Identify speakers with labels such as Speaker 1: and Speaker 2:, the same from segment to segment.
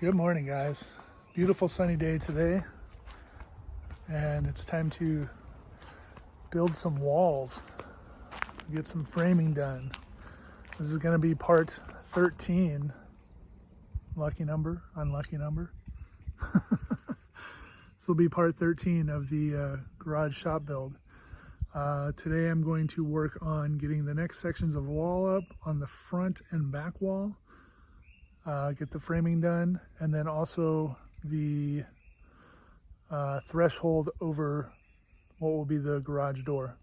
Speaker 1: Good morning, guys. Beautiful sunny day today, and it's time to build some walls, get some framing done. This is going to be part 13. Lucky number, unlucky number. This will be part 13 of the garage shop build. Today I'm going to work on getting the next sections of wall up on the front and back wall. Get the framing done, and then also the threshold over what will be the garage door.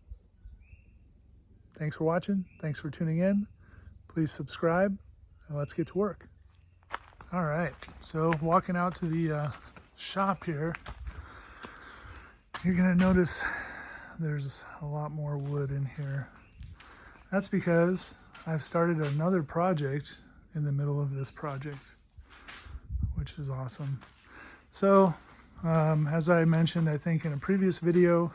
Speaker 1: Thanks for watching. Thanks for tuning in. Please subscribe, and let's get to work. All right, so walking out to the shop here, you're gonna notice there's a lot more wood in here. That's because I've started another project in the middle of this project, which is awesome. So as I mentioned, I think in a previous video,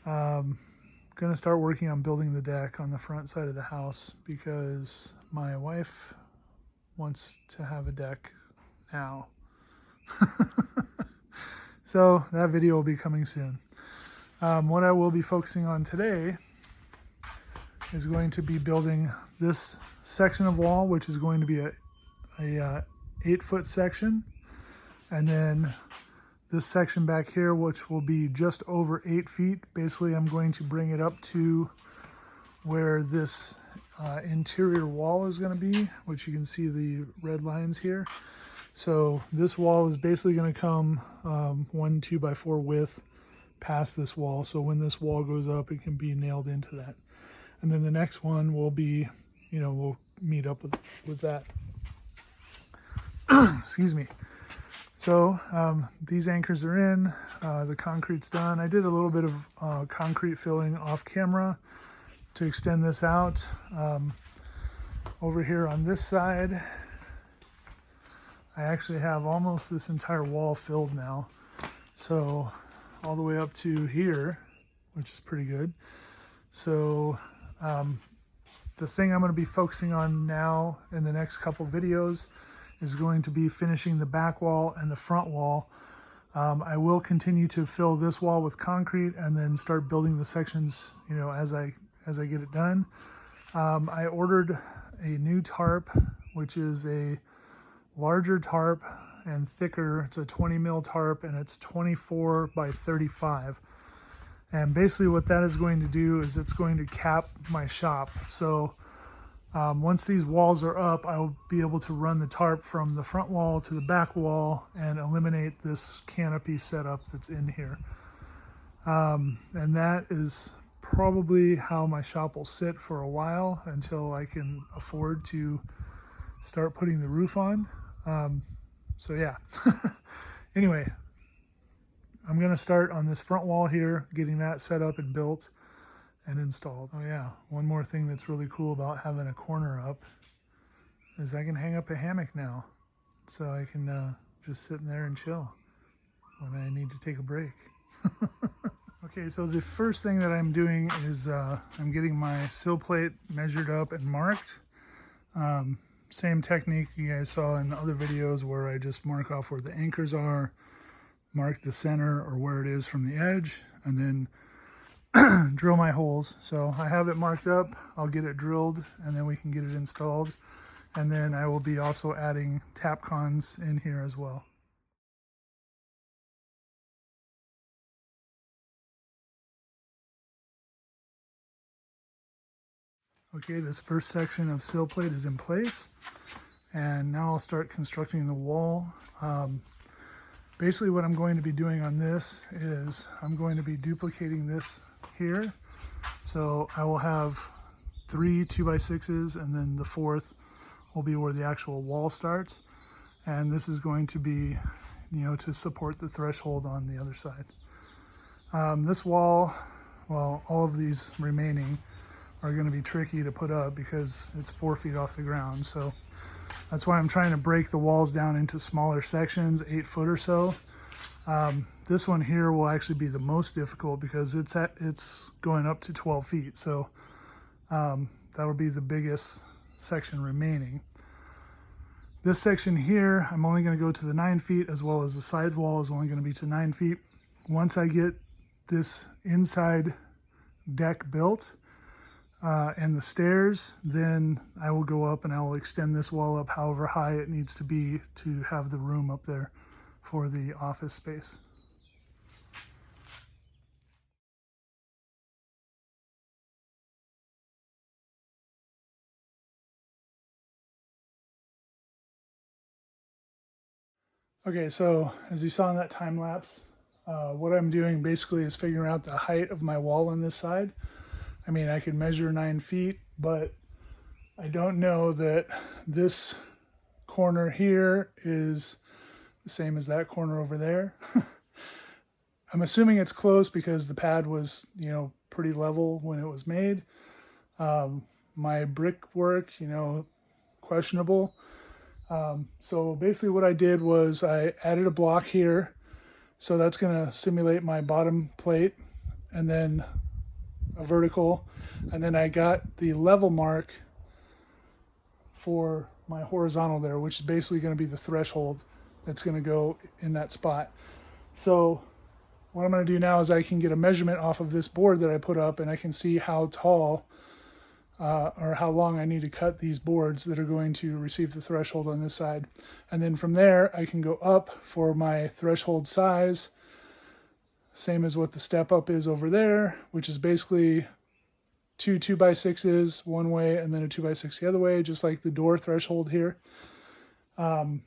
Speaker 1: gonna start working on building the deck on the front side of the house because my wife wants to have a deck now. So that video will be coming soon. What I will be focusing on today is going to be building this section of wall, which is going to be a 8-foot section, and then this section back here, which will be just over 8 feet. Basically, I'm going to bring it up to where this interior wall is going to be, which you can see the red lines here. So this wall is basically going to come 1 2x4 width past this wall. So when this wall goes up, it can be nailed into that. And then the next one will be, we'll meet up with that. Excuse me. So these anchors are in, the concrete's done. I did a little bit of concrete filling off camera to extend this out. Over here on this side, I actually have almost this entire wall filled now. So all the way up to here, which is pretty good. So the thing I'm going to be focusing on now in the next couple videos is going to be finishing the back wall and the front wall. I will continue to fill this wall with concrete and then start building the sections, as I get it done. I ordered a new tarp, which is a larger tarp and thicker. It's a 20 mil tarp, and it's 24 by 35. And basically what that is going to do is it's going to cap my shop. So once these walls are up, I'll be able to run the tarp from the front wall to the back wall and eliminate this canopy setup that's in here. And that is probably how my shop will sit for a while until I can afford to start putting the roof on. So yeah, anyway, I'm going to start on this front wall here, getting that set up and built and installed. Oh yeah, one more thing that's really cool about having a corner up is I can hang up a hammock now. So I can just sit in there and chill when I need to take a break. Okay, so the first thing that I'm doing is I'm getting my sill plate measured up and marked. Same technique you guys saw in the other videos where I just mark off where the anchors are, mark the center or where it is from the edge, and then drill my holes. So I have it marked up, I'll get it drilled, and then we can get it installed. And then I will be also adding tap cons in here as well. Okay, this first section of sill plate is in place, and now I'll start constructing the wall. Basically what I'm going to be doing on this is I'm going to be duplicating this here. So I will have 3 2x6s, and then the 4th will be where the actual wall starts. And this is going to be, to support the threshold on the other side. This wall, well, all of these remaining are going to be tricky to put up because it's 4 feet off the ground. So that's why I'm trying to break the walls down into smaller sections, 8 foot or so. This one here will actually be the most difficult because it's going up to 12 feet. So that will be the biggest section remaining. This section here, I'm only going to go to the 9 feet, as well as the side wall is only going to be to 9 feet. Once I get this inside deck built and the stairs, then I will go up and I will extend this wall up however high it needs to be to have the room up there for the office space. Okay, so as you saw in that time lapse, what I'm doing basically is figuring out the height of my wall on this side. I mean, I could measure 9 feet, but I don't know that this corner here is the same as that corner over there. I'm assuming it's close because the pad was, you know, pretty level when it was made. My brickwork, you know, questionable. So basically what I did was I added a block here. So that's going to simulate my bottom plate, and then a vertical. And then I got the level mark for my horizontal there, which is basically going to be the threshold that's going to go in that spot. So what I'm going to do now is I can get a measurement off of this board that I put up, and I can see how tall or how long I need to cut these boards that are going to receive the threshold on this side. And then from there, I can go up for my threshold size, same as what the step up is over there, which is basically two 2x6s one way and then a 2x6 the other way, just like the door threshold here. And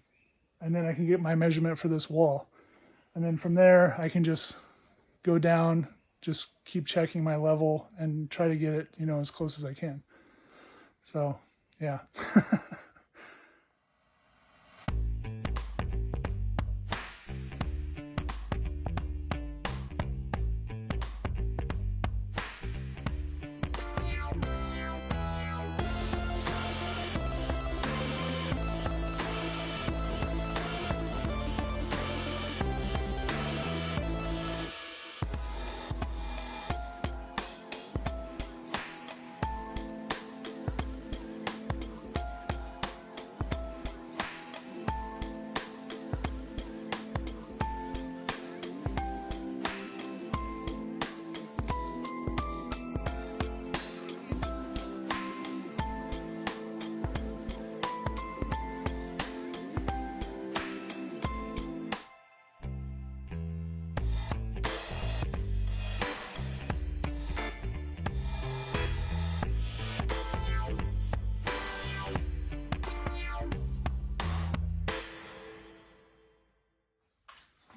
Speaker 1: then I can get my measurement for this wall. And then from there, I can just go down, just keep checking my level and try to get it, you know, as close as I can. So, yeah.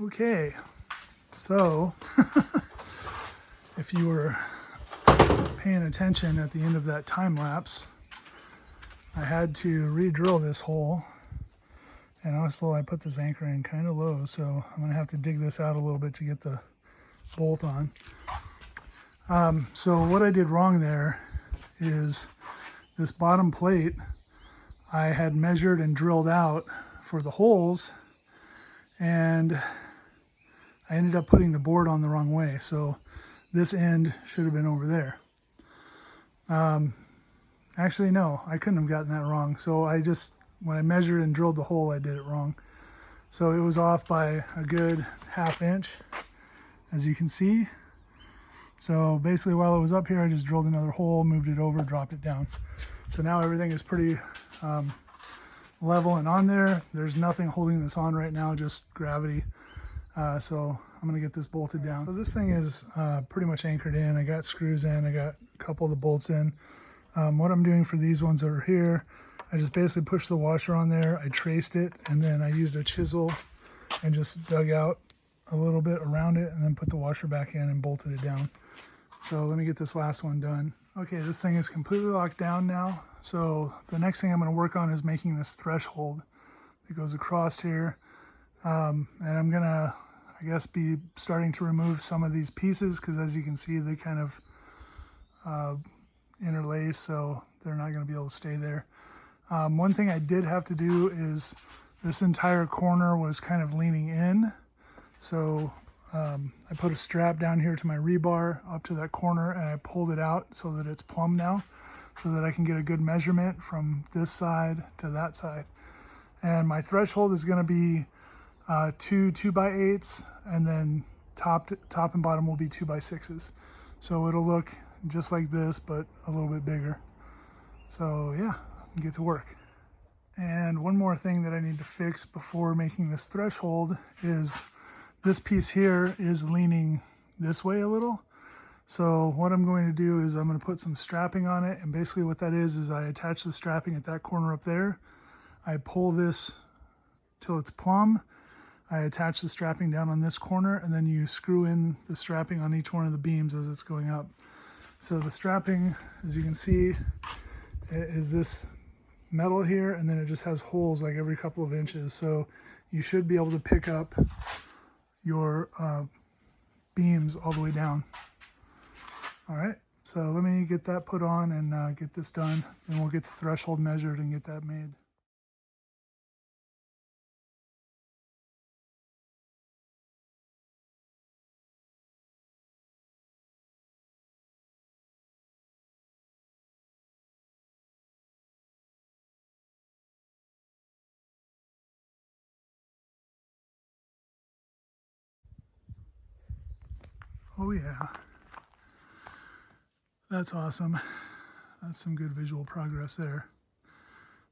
Speaker 1: Okay, so if you were paying attention at the end of that time lapse, I had to re-drill this hole, and also I put this anchor in kind of low, so I'm going to have to dig this out a little bit to get the bolt on. So what I did wrong there is this bottom plate I had measured and drilled out for the holes, and I ended up putting the board on the wrong way. So this end should have been over there. Actually, no, I couldn't have gotten that wrong. So I just, when I measured and drilled the hole, I did it wrong. So it was off by a good ½ inch, as you can see. So basically while it was up here, I just drilled another hole, moved it over, dropped it down. So now everything is pretty level and on there. There's nothing holding this on right now, just gravity. So I'm going to get this bolted down. So this thing is pretty much anchored in. I got screws in. I got a couple of the bolts in. What I'm doing for these ones over here, I just basically pushed the washer on there. I traced it, and then I used a chisel and just dug out a little bit around it and then put the washer back in and bolted it down. So let me get this last one done. Okay, this thing is completely locked down now. So the next thing I'm going to work on is making this threshold that goes across here. And I'm going to, I guess, be starting to remove some of these pieces because, as you can see, they kind of interlace, so they're not going to be able to stay there. One thing I did have to do is this entire corner was kind of leaning in. So I put a strap down here to my rebar up to that corner, and I pulled it out so that it's plumb now, so that I can get a good measurement from this side to that side. And my threshold is going to be two 2x8s, and then top and bottom will be 2x6s. So it'll look just like this, but a little bit bigger. So yeah, get to work. And one more thing that I need to fix before making this threshold is this piece here is leaning this way a little. So what I'm going to do is I'm going to put some strapping on it, and basically what that is I attach the strapping at that corner up there. I pull this till it's plumb. I attach the strapping down on this corner, and then you screw in the strapping on each one of the beams as it's going up. So the strapping, as you can see, is this metal here, and then it just has holes like every couple of inches. So you should be able to pick up your beams all the way down. All right, so let me get that put on and get this done, and we'll get the threshold measured and get that made. Oh yeah, that's awesome. That's some good visual progress there.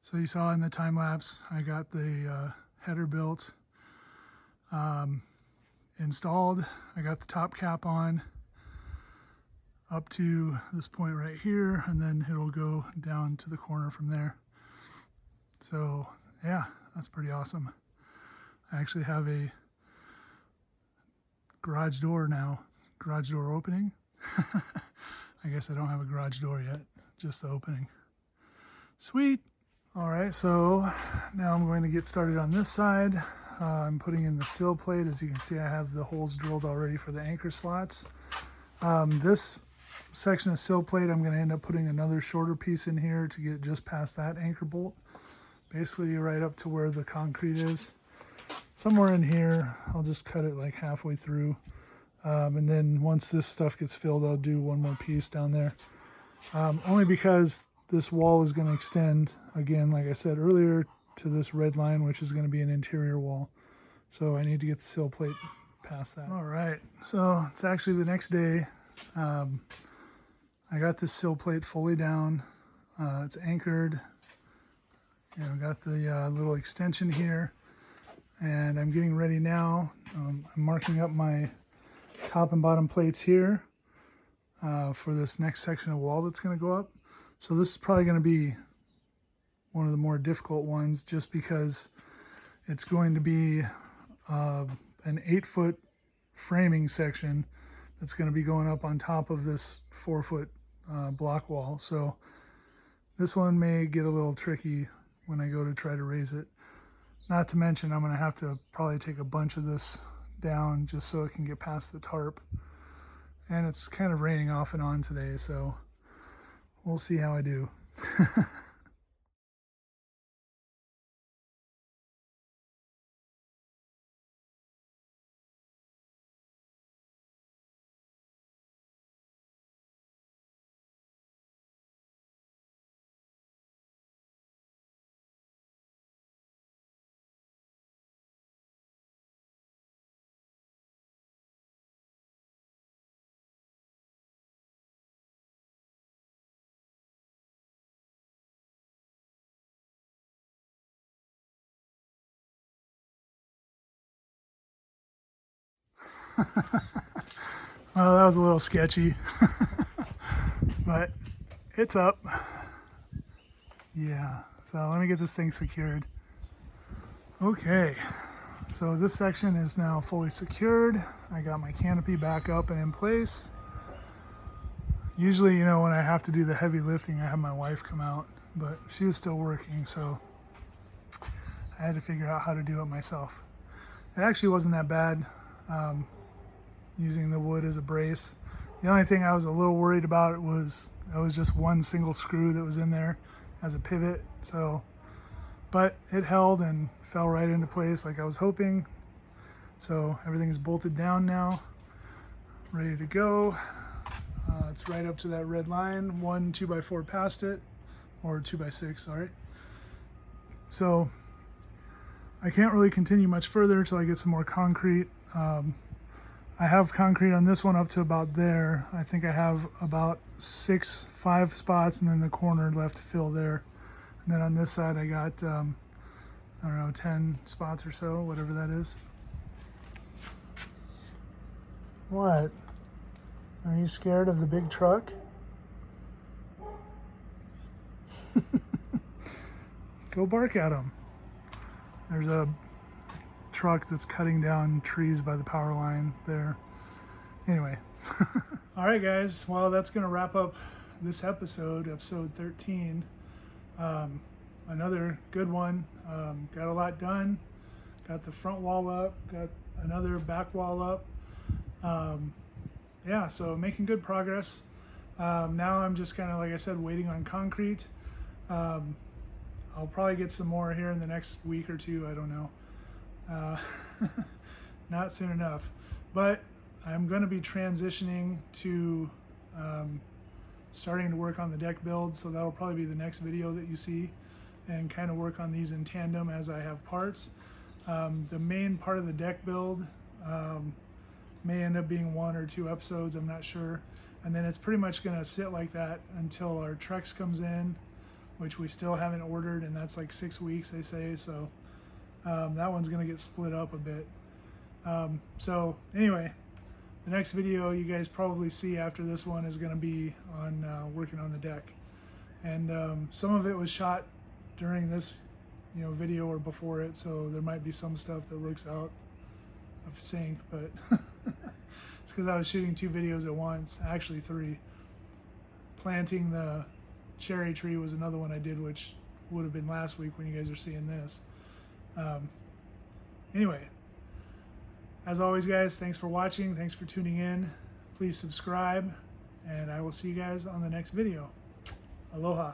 Speaker 1: So you saw in the time lapse, I got the header built, installed. I got the top cap on up to this point right here, and then it'll go down to the corner from there. So yeah, that's pretty awesome. I actually have a garage door now, garage door opening. I guess I don't have a garage door yet, just the opening. Sweet. All right, so now I'm going to get started on this side. I'm putting in the sill plate. As you can see, I have the holes drilled already for the anchor slots. This section of sill plate, I'm going to end up putting another shorter piece in here to get just past that anchor bolt, basically right up to where the concrete is. Somewhere in here, I'll just cut it like halfway through. And then once this stuff gets filled, I'll do one more piece down there. Only because this wall is going to extend, again, like I said earlier, to this red line, which is going to be an interior wall. So I need to get the sill plate past that. All right, so it's actually the next day. I got this sill plate fully down. It's anchored. You know, got the little extension here. And I'm getting ready now. I'm marking up my top and bottom plates here for this next section of wall that's going to go up. So this is probably going to be one of the more difficult ones, just because it's going to be an 8-foot framing section that's going to be going up on top of this 4-foot block wall. So this one may get a little tricky when I go to try to raise it. Not to mention, I'm going to have to probably take a bunch of this down just so it can get past the tarp. And it's kind of raining off and on today, so we'll see how I do. Well, that was a little sketchy, but it's up. Yeah, so let me get this thing secured. Okay, so this section is now fully secured. I got my canopy back up and in place. Usually, you know, when I have to do the heavy lifting, I have my wife come out, but she was still working, so I had to figure out how to do it myself. It actually wasn't that bad. Using the wood as a brace. The only thing I was a little worried about was just one single screw that was in there as a pivot. So, but it held and fell right into place like I was hoping. So everything is bolted down now, ready to go. It's right up to that red line, one 2x4 past it, or 2x6, sorry. So I can't really continue much further until I get some more concrete. I have concrete on this one up to about there. I think I have about 5 spots and then the corner left to fill there. And then on this side I got, I don't know, 10 spots or so, whatever that is. What? Are you scared of the big truck? Go bark at him. There's a truck that's cutting down trees by the power line there. Anyway. All right, guys. Well, that's going to wrap up this episode 13. Another good one. Got a lot done. Got the front wall up. Got another back wall up. Yeah, so making good progress. Now I'm just kind of, like I said, waiting on concrete. I'll probably get some more here in the next week or two. I don't know. Not soon enough. But I'm going to be transitioning to starting to work on the deck build. So that'll probably be the next video that you see, and kind of work on these in tandem as I have parts. The main part of the deck build may end up being 1 or 2 episodes, I'm not sure. And then it's pretty much going to sit like that until our Trex comes in, which we still haven't ordered, and that's like 6 weeks, they say. So that one's going to get split up a bit. So anyway, the next video you guys probably see after this one is going to be on working on the deck. And some of it was shot during this video or before it, so there might be some stuff that looks out of sync, but it's because I was shooting 2 videos at once, actually 3. Planting the cherry tree was another one I did, which would have been last week when you guys are seeing this. Anyway, as always, guys, thanks for watching, thanks for tuning in. Please subscribe, and I will see you guys on the next video. Aloha.